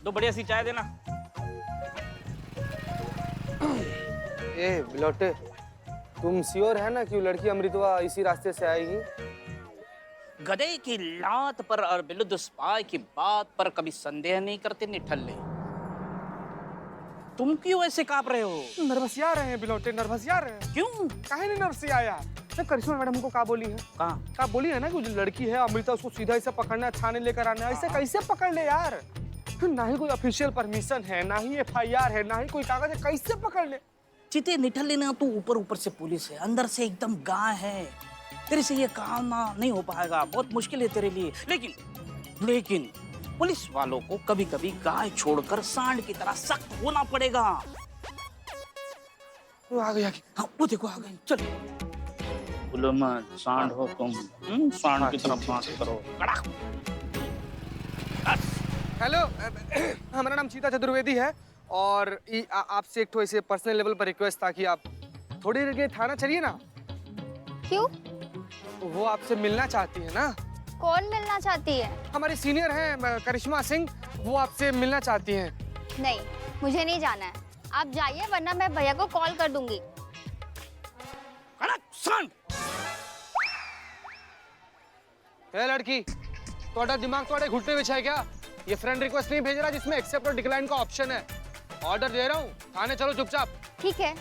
दो बढ़िया सी चाय देना। ए बिलोटे, तुम श्योर है ना कि वो लड़की अमृतवा इसी रास्ते से आएगी? गधे की लात पर और बिलुद स्पाई की बात पर कभी संदेह नहीं करते निठल्ले। तुम क्यों ऐसे कांप रहे हो? नर्वसिया रहे हैं बिलोटे, नर्वसिया रहे हैं। क्यों? काहे नहीं नर्वसिया यार? जब करिश्मा मैडम को का बोली है? का बोली है ना कि जो लड़की है अमृता, उसको सीधा ऐसे पकड़ना है, थाने लेकर आना है। ऐसे कैसे पकड़ ले यार? ना ही कोई ऑफिशियल परमिशन है, ना ही एफआईआर है, ना ही कोई कागज है, कैसे पकड़ ले? चिते निठल्ले ना, तू ऊपर ऊपर से पुलिस है, अंदर से एकदम गाय है। तेरे से ये काम नहीं हो पाएगा, बहुत मुश्किल है तेरे लिए। लेकिन पुलिस वालों को कभी कभी गाय छोड़कर सांड की तरह सख्त होना पड़ेगा। वो आ गई। हाँ वो देखो आ गई। चल बोलो मत, सांड हो तुम। सांड की तरह बात करो। हेलो, हमारा नाम चीता चतुर्वेदी है और आपसे एक तो ऐसे पर्सनल लेवल पर रिक्वेस्ट था कि आप थोड़ी देर के थाना चलिए ना। क्यों? वो आपसे मिलना चाहती है ना। कौन मिलना चाहती है? हमारे सीनियर हैं करिश्मा सिंह, वो आपसे मिलना चाहती हैं। नहीं, मुझे नहीं जाना है। आप जाइए वरना मैं भैया को कॉल कर दूंगी। ए लड़की, थोड़ा दिमाग थोड़े घुटने में है क्या? ये फ्रेंड रिक्वेस्ट नहीं भेज रहा जिसमें एक्सेप्ट और डिक्लाइन का ऑप्शन है। ऑर्डर दे रहा हूँ, थाने चलो चुपचाप। ठीक है,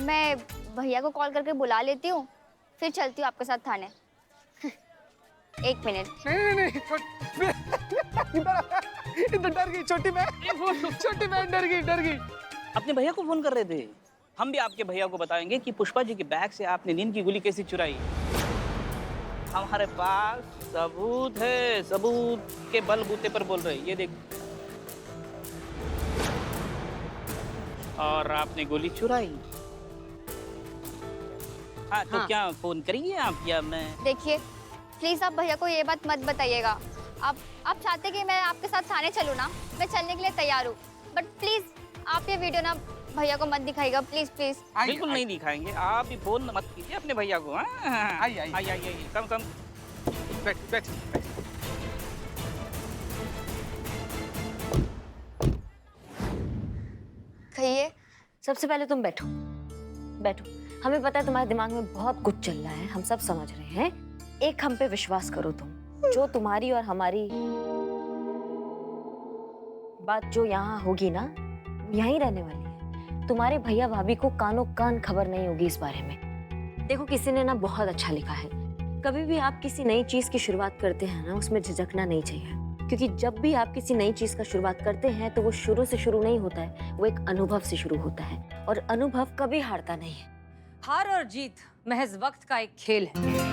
मैं भैया को कॉल करके बुला लेती हूँ, फिर चलती हूँ आपके साथ थाने। एक मिनट। नहीं, इधर डर गई छोटी बहन डर गई। अपने भैया को फोन कर रहे थे। हम भी आपके भैया को बताएंगे कि पुष्पा जी के बैग से आपने नींद की गोली कैसे चुराई। हमारे पास सबूत है, सबूत के बलबूते पर बोल रहे। ये देख, और आपने गोली चुराई। हाँ तो क्या फोन करेंगे आप या मैं? देखिए प्लीज आप भैया को ये बात मत बताइएगा। आप चाहते कि मैं आपके साथ थाने चलूँ ना, मैं चलने के लिए तैयार हूँ, बट प्लीज आप ये वीडियो ना भैया को मत दिखाइएगा, प्लीज प्लीज। बिल्कुल नहीं दिखाएंगे, आप भी फोन मत कीजिए अपने भैया को। आइए, कम बैठ। कहिए। सबसे पहले तुम बैठो। हमें पता है तुम्हारे दिमाग में बहुत कुछ चल रहा है, हम सब समझ रहे हैं। एक हम पे विश्वास करो तुम, जो तुम्हारी और हमारी बात जो यहाँ होगी ना, यहीं रहने वाली है। तुम्हारे भैया भाभी को कानों कान खबर नहीं होगी इस बारे में। देखो किसी ने ना बहुत अच्छा लिखा है, कभी भी आप किसी नई चीज की शुरुआत करते हैं ना, उसमें झिझकना नहीं चाहिए, क्योंकि जब भी आप किसी नई चीज का शुरुआत करते हैं तो वो शुरू से शुरू नहीं होता है, वो एक अनुभव से शुरू होता है, और अनुभव कभी हारता नहीं है। हार और जीत महज वक्त का एक खेल है।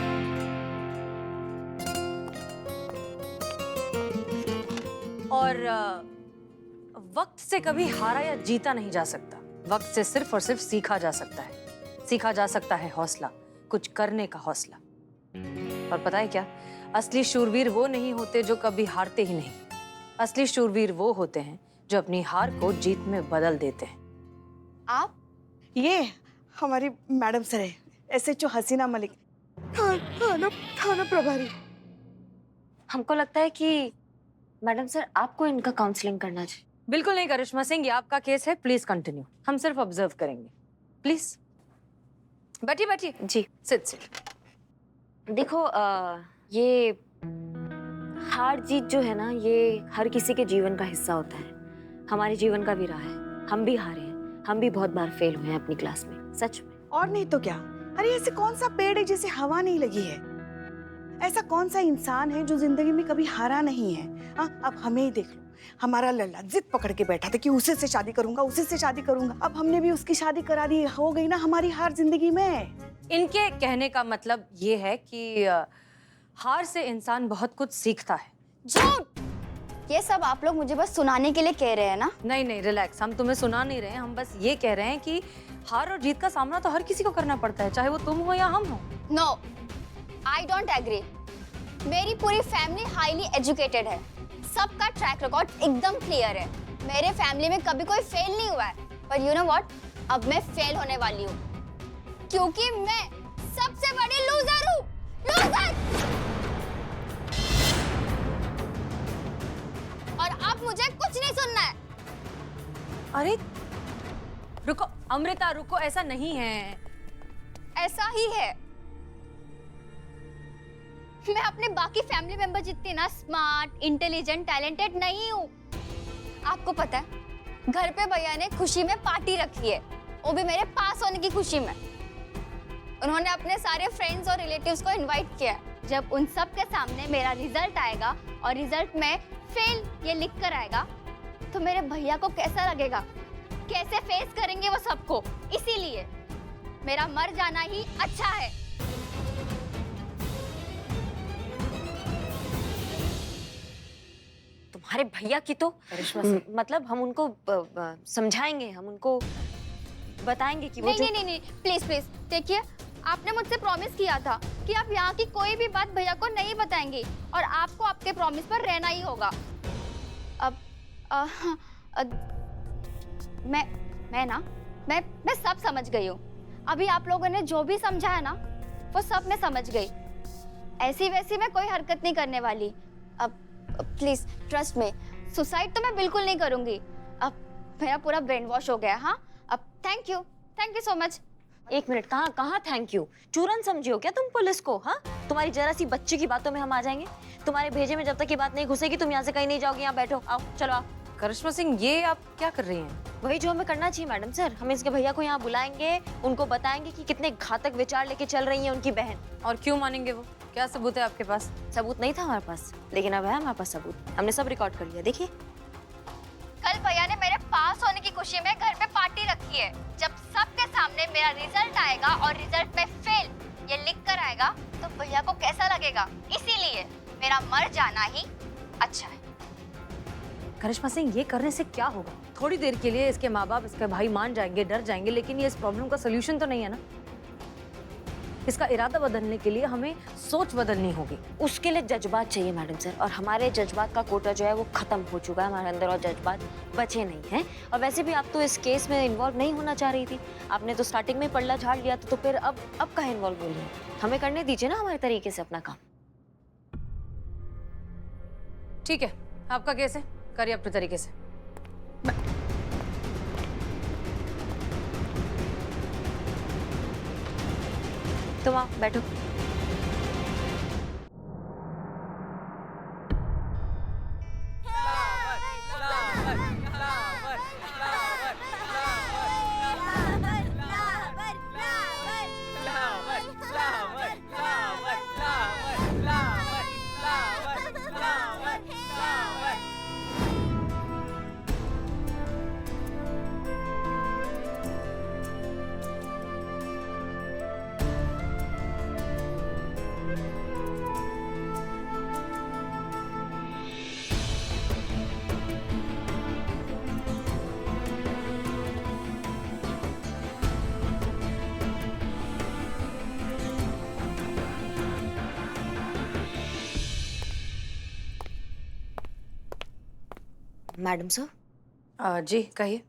और वक्त से कभी हारा या जीता नहीं जा सकता। वक्त से सिर्फ और सिर्फ सीखा जा सकता है। सीखा जा सकता है हौसला, कुछ करने का हौसला। और पता है क्या, असली शूरवीर वो नहीं होते जो कभी हारते ही नहीं। असली शूरवीर वो होते हैं जो अपनी हार को जीत में बदल देते हैं। आप? ये हमारी मैडम सर है, एसएचओ हसीना मलिक, थाना प्रभारी। हमको लगता है कि मैडम सर आपको इनका काउंसलिंग करना चाहिए। बिल्कुल नहीं करिश्मा सिंह, ये आपका केस है, प्लीज कंटिन्यू। हम सिर्फ ऑब्जर्व करेंगे, प्लीज। बैठिए जी। सिट। देखो ये हार जीत जो है ना, ये हर किसी के जीवन का हिस्सा होता है। हमारे जीवन का भी रहा है, हम भी हारे हैं, हम भी बहुत बार फेल हुए हैं अपनी क्लास में, सच में। और नहीं तो क्या। अरे ऐसे कौन सा पेड़ है जिसे हवा नहीं लगी है? ऐसा कौन सा इंसान है जो जिंदगी में कभी हारा नहीं है? अब हमें ही देख लो, हमारा लल्ला जिद पकड़ के बैठा था कि उसी से शादी करूंगा। अब हमने भी उसकी शादी करा दी, हो गई ना हमारी हार जिंदगी में। इनके कहने का मतलब ये है कि हार से इंसान बहुत कुछ सीखता है। झूठ! ये सब आप लोग मुझे बस सुनाने के लिए कह रहे हैं ना? नहीं, रिलैक्स, हम तुम्हें सुना नहीं रहे हैं, हम बस ये कह रहे हैं कि हार और जीत का सामना तो हर किसी को करना पड़ता है, चाहे वो तुम हो या हम हो। No, I don't agree. मेरी पूरी फैमिली हाईली एजुकेटेड है, सबका ट्रैक रिकॉर्ड एकदम क्लियर है। मेरे फैमिली में कभी कोई फेल नहीं हुआ है, पर यू नो व्हाट, अब मैं फेल होने वाली हूँ, क्योंकि मैं सबसे बड़ी लूजर हूँ। और अब मुझे कुछ नहीं सुनना। अरे रुको अमृता, रुको, ऐसा नहीं है। ऐसा ही है। मैं अपने बाकी फैमिली मेंबर जितनी ना स्मार्ट, इंटेलिजेंट, टैलेंटेड नहीं हूँ। आपको पता है, घर पे भैया ने खुशी में पार्टी रखी है, वो भी मेरे पास होने की खुशी में। उन्होंने अपने सारे फ्रेंड्स और रिलेटिव्स को इनवाइट किया है। जब उन सब के सामने मेरा रिजल्ट आएगा और रिजल्ट में फेल ये लिख कर आएगा, तो मेरे भैया को कैसा लगेगा, कैसे फेस करेंगे वो सबको। इसीलिए मेरा मर जाना ही अच्छा है। तुम्हारे भैया की तो मतलब हम उनको समझाएंगे, हम उनको बताएंगे कि वो नहीं, प्लीज प्लीज देखिए, आपने मुझसे प्रॉमिस किया था कि आप यहाँ की कोई भी बात भैया को नहीं बताएंगी और आपको आपके प्रॉमिस पर रहना ही होगा। अब मैं सब समझ गई हूँ। अभी आप लोगों ने जो भी समझाया ना, वो सब मैं समझ गई। ऐसी वैसी मैं कोई हरकत नहीं करने वाली। अब प्लीज ट्रस्ट में, सुसाइड तो मैं बिल्कुल नहीं करूंगी। अब मेरा पूरा ब्रेन वॉश हो गया। हाँ, अब थैंक यू सो मच। एक मिनट, कहाँ थैंक यू? चूरन समझी हो क्या तुम पुलिस को? हाँ, तुम्हारी जरा सी बच्चे की बातों में हम आ जाएंगे? तुम्हारे भेजे में जब तक ये बात नहीं घुसेगी तुम यहाँ से कहीं नहीं जाओगी। यहाँ बैठो, आओ, चलो आओ। करिश्मा सिंह, ये आप क्या कर रही हैं? वही जो हमें करना चाहिए मैडम सर। हम इसके भैया को यहाँ बुलाएंगे, उनको बताएंगे कि कितने घातक विचार लेके चल रही है उनकी बहन। और क्यों मानेंगे वो? क्या सबूत है आपके पास? सबूत नहीं था हमारे पास, लेकिन अब है हमारे पास सबूत। हमने सब रिकॉर्ड कर लिया। देखिए, कल भैया ने मेरे पास होने की खुशी में घर पे पार्टी रखी है। जब सबके सामने मेरा रिजल्ट आएगा और रिजल्ट में फेल ये लिख कर आएगा, तो भैया को कैसा लगेगा। इसीलिए मेरा मर जाना ही अच्छा है। करिश्मा सिंह, ये करने से क्या होगा? थोड़ी देर के लिए इसके माँ बाप, इसके भाई मान जाएंगे, डर जाएंगे, लेकिन ये इस प्रॉब्लम का सोल्यूशन तो नहीं है ना। इसका इरादा बदलने के लिए हमें सोच बदलनी होगी। उसके लिए जज्बात चाहिए मैडम सर, और हमारे जज्बात का कोटा जो है वो खत्म हो चुका है हमारे अंदर, और जज्बात बचे नहीं हैं। और वैसे भी आप तो इस केस में इन्वॉल्व नहीं होना चाह रही थी। आपने तो स्टार्टिंग में पल्ला झाड़ लिया था, तो फिर अब कहाँ इन्वॉल्व हो रही है? हमें करने दीजिए ना हमारे तरीके से अपना काम। ठीक है, आपका केस है, करिए अपने तरीके से। तुम आओ, बैठो। Madam sir. जी कहिए।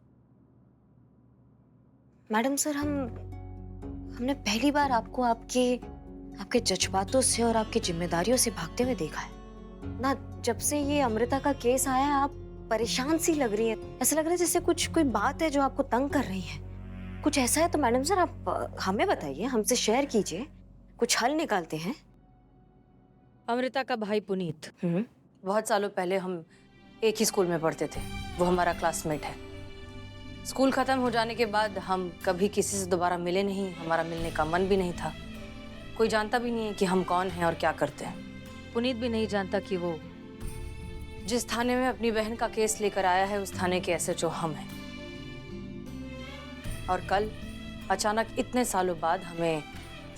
मैडम सर, हमने पहली बार आपको आपके जज्बातों से और आपकी जिम्मेदारियों से भागते हुए देखा है ना। जब से ये अमृता का केस आया है, आप परेशान सी लग रही है। ऐसा लग रहा है जैसे कोई बात है जो आपको तंग कर रही है। कुछ ऐसा है तो मैडम सर आप हमें बताइए, हमसे शेयर कीजिए, कुछ हल निकालते हैं। अमृता का भाई पुनीत, बहुत सालों पहले हम एक ही स्कूल में पढ़ते थे। वो हमारा क्लासमेट है। स्कूल खत्म हो जाने के बाद हम कभी किसी से दोबारा मिले नहीं। हमारा मिलने का मन भी नहीं था। कोई जानता भी नहीं है कि हम कौन हैं और क्या करते हैं। पुनीत भी नहीं जानता कि वो जिस थाने में अपनी बहन का केस लेकर आया है, उस थाने के एसएचओ हम हैं। और कल अचानक इतने सालों बाद हमें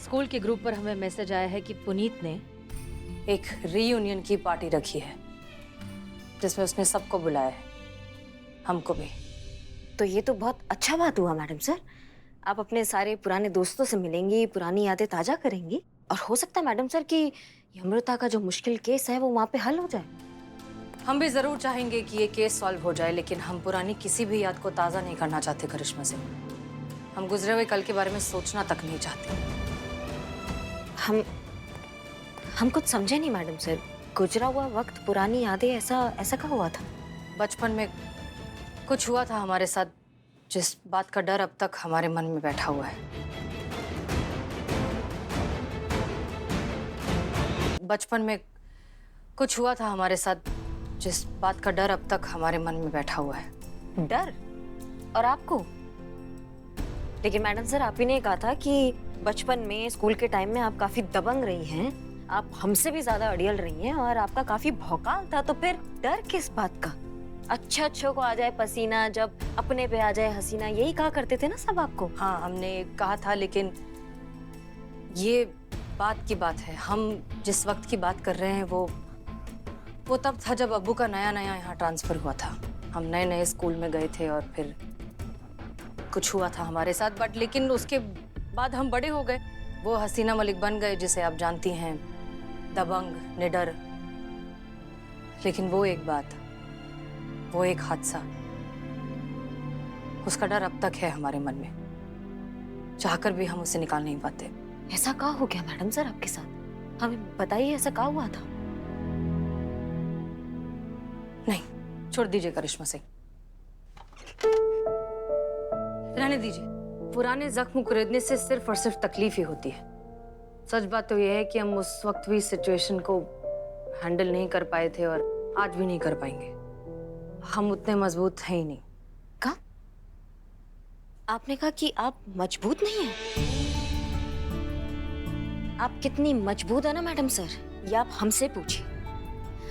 स्कूल के ग्रुप पर हमें मैसेज आया है कि पुनीत ने एक रीयूनियन की पार्टी रखी है, जिसमें उसने सबको बुलाया है, हमको भी। तो ये तो बहुत अच्छा बात हुआ मैडम सर। आप अपने सारे पुराने दोस्तों से मिलेंगी, पुरानी यादें ताजा करेंगी, और हो सकता है मैडम सर कि ये अमृता का जो मुश्किल केस है वो वहाँ पे हल हो जाए। हम भी जरूर चाहेंगे कि ये केस सॉल्व हो जाए, लेकिन हम पुरानी किसी भी याद को ताज़ा नहीं करना चाहते करिश्मा सिंह। हम गुजरे हुए कल के बारे में सोचना तक नहीं चाहते। हम कुछ समझे नहीं मैडम सर। गुजरा हुआ वक्त, पुरानी यादें, ऐसा क्या हुआ था? बचपन में कुछ हुआ था हमारे साथ जिस बात का डर अब तक हमारे मन में बैठा हुआ है। बचपन में कुछ हुआ था हमारे साथ जिस बात का डर अब तक हमारे मन में बैठा हुआ है। डर? और आपको? लेकिन मैडम सर, आप ही ने कहा था कि बचपन में, स्कूल के टाइम में आप काफी दबंग रही हैं, आप हमसे भी ज्यादा अड़ियल रही हैं और आपका काफी भौकाल था, तो फिर डर किस बात का? अच्छों को आ जाए पसीना, जब अपने पे आ जाए हसीना, यही कहा करते थे ना सब आपको। हाँ, हमने कहा था, लेकिन ये बात की बात है। हम जिस वक्त की बात कर रहे हैं वो तब था जब अब्बू का नया नया यहाँ ट्रांसफर हुआ था। हम नए नए स्कूल में गए थे और फिर कुछ हुआ था हमारे साथ, बट लेकिन उसके बाद हम बड़े हो गए। वो हसीना मलिक बन गए जिसे आप जानती हैं, दबंग, निडर। लेकिन वो एक बात, वो एक हादसा, उसका डर अब तक है हमारे मन में। चाहकर भी हम उसे निकाल नहीं पाते। ऐसा क्या हो गया मैडम सर आपके साथ? हमें बताइए, ऐसा क्या हुआ था? नहीं, छोड़ दीजिए करिश्मा सिंह, रहने दीजिए। पुराने जख्म कुरेदने से सिर्फ और सिर्फ तकलीफ ही होती है। सच बात तो यह है कि हम उस वक्त भी सिचुएशन को हैंडल नहीं कर पाए थे और आज भी नहीं कर पाएंगे। हम उतने मजबूत हैं ही नहीं। कहा? आपने कहा कि आप मजबूत नहीं हैं? आप कितनी मजबूत है ना मैडम सर, ये आप हमसे पूछिए।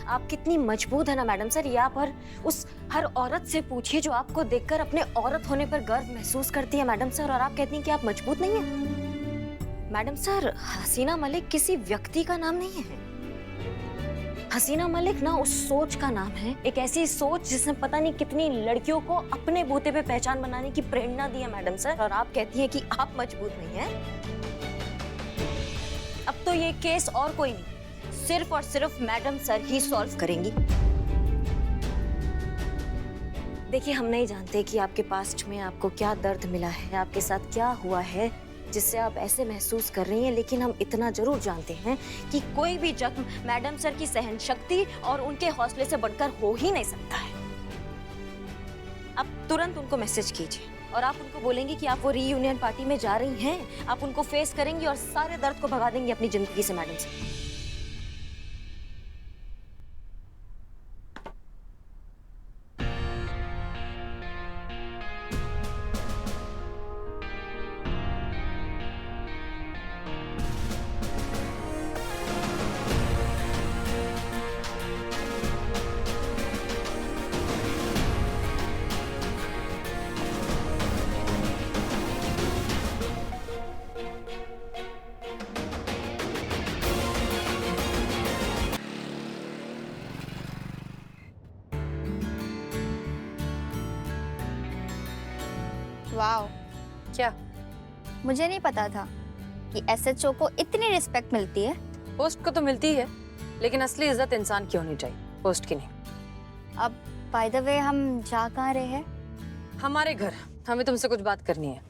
आप कितनी मजबूत है ना मैडम सर, ये आप उस हर औरत से पूछिए जो आपको देखकर अपने औरत होने पर गर्व महसूस करती है मैडम सर, और आप कहती हैं कि आप मजबूत नहीं हैं। मैडम सर, हसीना मलिक किसी व्यक्ति का नाम नहीं है। हसीना मलिक ना उस सोच का नाम है, एक ऐसी सोच जिसने पता नहीं कितनी लड़कियों को अपने बूते पे पहचान बनाने की प्रेरणा दी है मैडम सर, और आप कहती हैं कि आप मजबूत नहीं हैं। अब तो ये केस और कोई नहीं, सिर्फ और सिर्फ मैडम सर ही सॉल्व करेंगी। देखिए, हम नहीं जानते कि आपके पास्ट में आपको क्या दर्द मिला है, आपके साथ क्या हुआ है जिससे आप ऐसे महसूस कर रही हैं, लेकिन हम इतना जरूर जानते हैं कि कोई भी जख्म मैडम सर की सहन शक्ति और उनके हौसले से बढ़कर हो ही नहीं सकता है। आप तुरंत उनको मैसेज कीजिए और आप उनको बोलेंगे कि आप वो रीयूनियन पार्टी में जा रही हैं, आप उनको फेस करेंगी और सारे दर्द को भगा देंगी अपनी जिंदगी से मैडम सर। वाओ, क्या? मुझे नहीं पता था कि एसएचओ को इतनी रिस्पेक्ट मिलती है। पोस्ट को तो मिलती है, लेकिन असली इज्जत इंसान की होनी चाहिए, पोस्ट की नहीं। अब बाय द वे, हम जा कहाँ रहे हैं? हमारे घर। हमें तुमसे कुछ बात करनी है।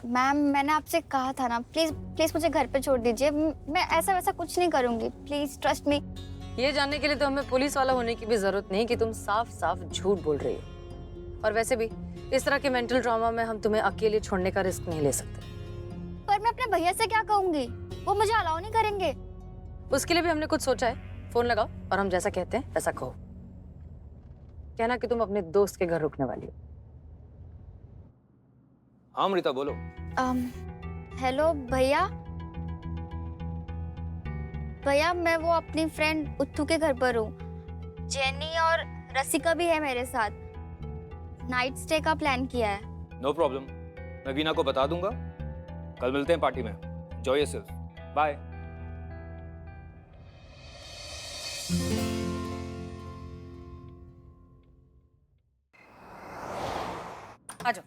मैम, मैंने आपसे कहा था ना, प्लीज प्लीज मुझे घर पे छोड़ दीजिए। मैं ऐसा वैसा कुछ नहीं करूंगी, प्लीज ट्रस्ट मी। ये जानने के लिए तो हमें पुलिस वाला होने की भी जरूरत नहीं कि तुम साफ साफ झूठ बोल रही हो। और वैसे भी इस तरह के मेंटल ट्रॉमा में हम तुम्हें अकेले छोड़ने का रिस्क नहीं ले सकते। पर मैं अपने भैया से क्या कहूंगी, वो मुझे अलाउ नहीं करेंगे। उसके लिए भी हमने कुछ सोचा है। फोन लगाओ और हम जैसा कहते हैं वैसा कहो। कहना कि तुम अपने दोस्त के घर रुकने वाली हो। हाँ अमृता, बोलो। हेलो भैया। भैया, मैं वो अपनी फ्रेंड उत्थू के घर पर हूँ। जेनी और रसिका भी है मेरे साथ। नाइट स्टे का प्लान किया है। नो प्रॉब्लम, मैं वीना को बता दूंगा। कल मिलते हैं पार्टी में। Enjoy yourself. बाय। आ जाओ,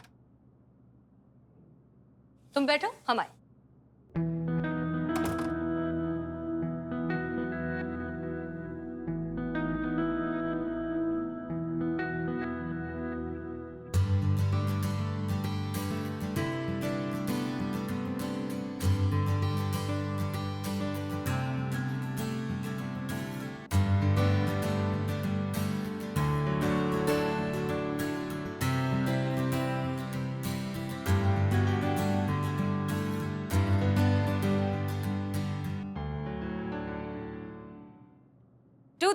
तुम बैठो, हम आए।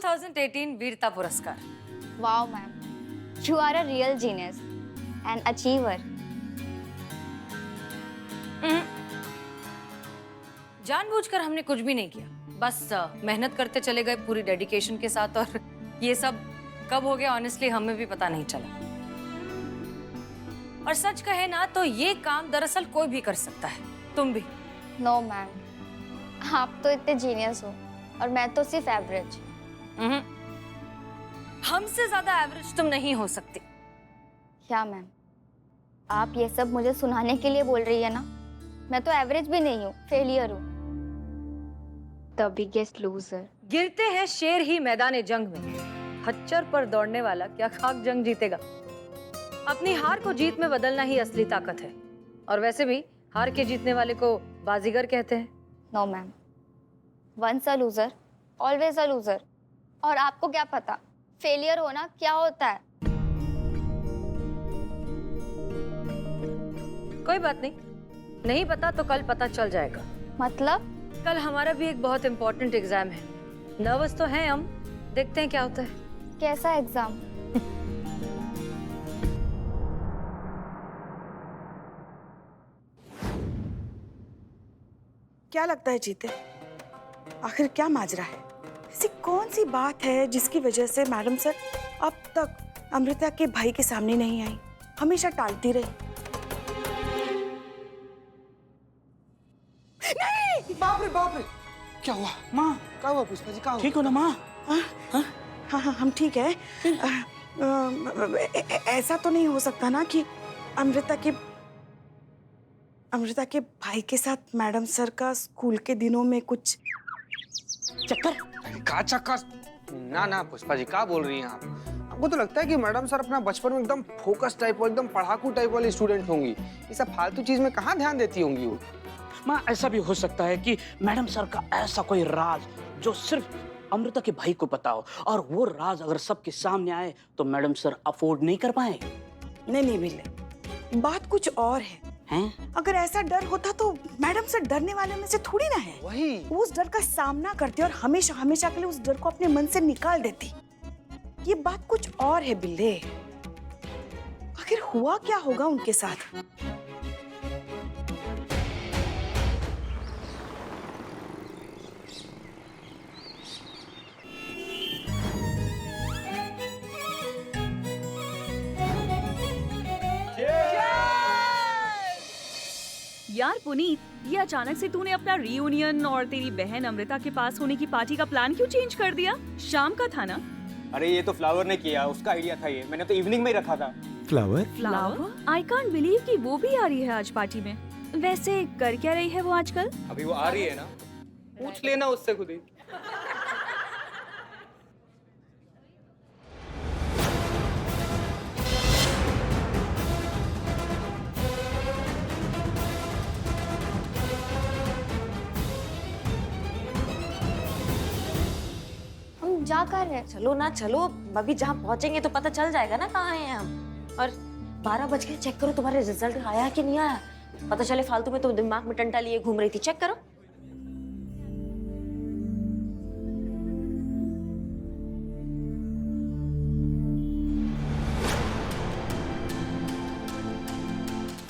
2018 वीरता पुरस्कार। Wow, ma'am. You are a real genius, an achiever. जानबूझकर हमने कुछ भी नहीं किया, बस मेहनत करते चले गए पूरी डेडिकेशन के साथ, और ये सब कब हो गया ऑनेस्टली हमें भी पता नहीं चला। और सच कहे ना तो ये काम दरअसल कोई भी कर सकता है, तुम भी। No, ma'am. आप तो इतने जीनियस हो और मैं तो सिर्फ एवरेज। हमसे ज्यादा एवरेज तुम नहीं हो सकती। क्या मैम, आप ये सब मुझे सुनाने के लिए बोल रही है ना? मैं तो एवरेज भी नहीं हूँ, फेलियर हूँ। The biggest loser. गिरते हैं शेर ही मैदान जंग में, खच्चर पर दौड़ने वाला क्या खाक जंग जीतेगा। अपनी हार को जीत में बदलना ही असली ताकत है, और वैसे भी हार के जीतने वाले को बाजीगर कहते हैं। No ma'am, once a loser always a loser. और आपको क्या पता फेलियर होना क्या होता है? कोई बात नहीं, नहीं पता तो कल पता चल जाएगा। मतलब? कल हमारा भी एक बहुत इंपॉर्टेंट एग्जाम है। नर्वस तो हैं हम, देखते हैं क्या होता है। कैसा एग्जाम? क्या लगता है जीते, आखिर क्या माजरा है? ऐसी कौन सी बात है जिसकी वजह से मैडम सर अब तक अमृता के भाई के सामने नहीं आई, हमेशा टालती रही? नहीं! बाप रे, क्या हुआ? माँ, क्या हुआ पुष्पा जी? क्या हुआ? ठीक हो ना माँ? हाँ, हम ठीक है। ऐसा तो नहीं हो सकता ना कि अमृता के भाई के साथ मैडम सर का स्कूल के दिनों में कुछ चक्कर? का चक्कर? ना पुष्पा जी, क्या बोल रही हैं आप? आपको तो लगता है कि मैडम सर अपना बचपन में एकदम फोकस टाइप और एकदम पढ़ाकू टाइप वाली स्टूडेंट होंगी? ये सब फालतू चीज में कहाँ ध्यान देती होंगी वो? माँ, ऐसा भी हो सकता है कि मैडम सर का ऐसा कोई राज जो सिर्फ अमृता के भाई को पता हो, और वो राज अगर सबके सामने आए तो मैडम सर अफोर्ड नहीं कर पाए। नहीं बिल्ले, बात कुछ और है। हैं? अगर ऐसा डर होता तो मैडम से डरने वाले में से थोड़ी ना है। वही वो उस डर का सामना करती और हमेशा के लिए उस डर को अपने मन से निकाल देती। ये बात कुछ और है बिल्ले। आखिर हुआ क्या होगा उनके साथ? यार पुनीत, ये अचानक से तूने अपना रियूनियन और तेरी बहन अमृता के पास होने की पार्टी का प्लान क्यों चेंज कर दिया? शाम का था ना? अरे ये तो फ्लावर ने किया, उसका आइडिया था ये, मैंने तो इवनिंग में ही रखा था। Flower? Flower? I can't believe कि वो भी आ रही है आज पार्टी में। वैसे कर क्या रही है वो आजकल? अभी वो आ रही है ना, पूछ लेना उससे खुद ही। हम जा कर रहे हैं। चलो ना, चलो, अभी जहाँ पहुंचेंगे तो पता चल जाएगा ना कहाँ हैं हम। और 12 बज गए, चेक करो तुम्हारे रिजल्ट आया कि नहीं आया। पता चले फालतू में तुम दिमाग में टंटा लिए घूम रही थी, चेक करो।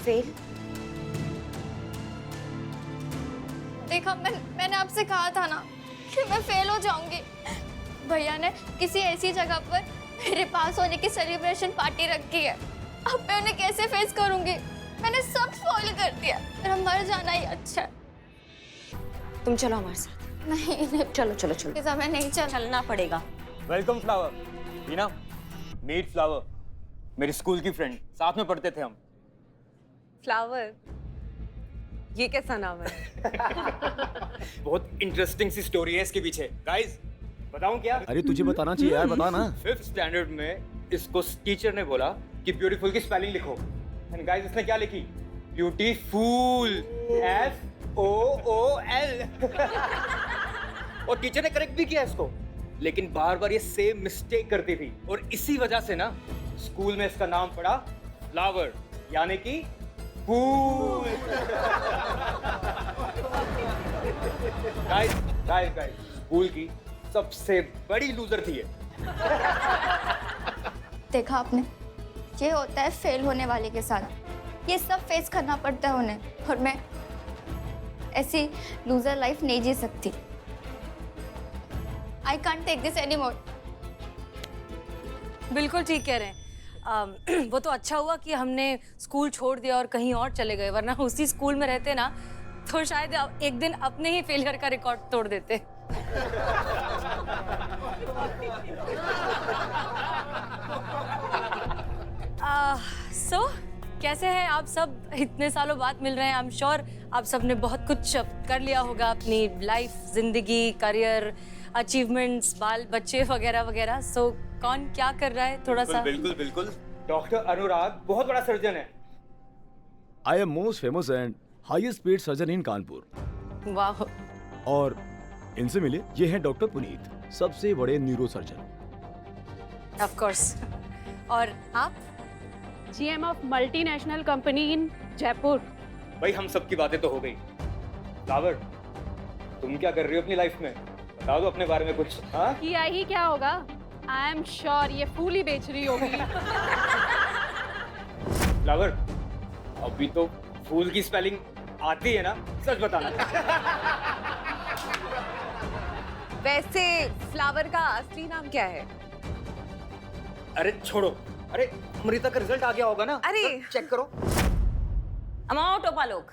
फेल। देखा, मैंने आपसे कहा था ना कि मैं फेल हो जाऊंगी। भैया ने किसी ऐसी जगह पर मेरे पास होने की सेलिब्रेशन पार्टी रखी है। अब मैं उन्हें कैसे फेस करूंगी? मैंने सब स्पॉइल कर दिया। मेरा मर जाना ही अच्छा है। तुम चलो हमारे साथ। नहीं, चलो चलो चलो, पिज़्ज़ा में नहीं चलना पड़ेगा। Welcome flower. Reena, meet flower, मेरी स्कूल की फ्रेंड, साथ में पढ़ते थे हम। फ्लावर, ये कैसा नाम है? बहुत इंटरेस्टिंग सी स्टोरी है इसके पीछे। गाइस, बताऊं क्या? अरे तुझे बताना चाहिए यार, बता ना। 5th स्टैंडर्ड में इसको टीचर ने बोला कि ब्यूटीफुल की स्पेलिंग लिखो, एंड गाइस इसने क्या लिखी? Beautiful, FOOL। और टीचर ने करेक्ट भी किया इसको, लेकिन बार बार ये सेम मिस्टेक करती थी, और इसी वजह से ना स्कूल में इसका नाम पड़ा फ्लावर, यानी कि फूल। गाइस, स्कूल की सबसे बड़ी लूजर थी ये। देखा आपने, ये होता है फेल होने वाले के साथ। ये सब फेस करना पड़ता है उन्हें, और मैं ऐसी लूजर लाइफ नहीं जी सकती। I can't take this anymore. बिल्कुल ठीक कह रहे हैं। वो तो अच्छा हुआ कि हमने स्कूल छोड़ दिया और कहीं और चले गए, वरना उसी स्कूल में रहते ना तो शायद एक दिन अपने ही फेलियर का रिकॉर्ड तोड़ देते। सो कैसे हैं आप सब? इतने सालों बाद मिल रहे हैं। आई एम श्योर आप सब ने बहुत कुछ कर लिया होगा अपनी लाइफ, जिंदगी, करियर, अचीवमेंट्स, बाल बच्चे वगैरह वगैरह। सो कौन क्या कर रहा है थोड़ा सा? बिल्कुल बिल्कुल। डॉक्टर अनुराग बहुत बड़ा सर्जन है। I am most famous and highest speed surgeon इन कानपुर। वाह। और इनसे मिले, ये हैं डॉक्टर पुनीत, सबसे बड़े न्यूरो सर्जन। Of course. और आप? GM ऑफ मल्टीनेशनल कंपनी इन जयपुर। भाई हम सबकी बातें तो हो गई। फ्लावर, तुम क्या कर रही हो अपनी लाइफ में? बता दो अपने बारे में कुछ। हाँ, किया ही क्या होगा? आई एम श्योर ये फूल ही बेच रही होगी। फ्लावर, अभी तो फूल की स्पेलिंग आती है ना? सच बताना। वैसे फ्लावर का असली नाम क्या है? अरे छोड़ो। अरे अमृता का रिजल्ट आ गया होगा ना? अरे चेक करो। अमाओ टोपा लोग,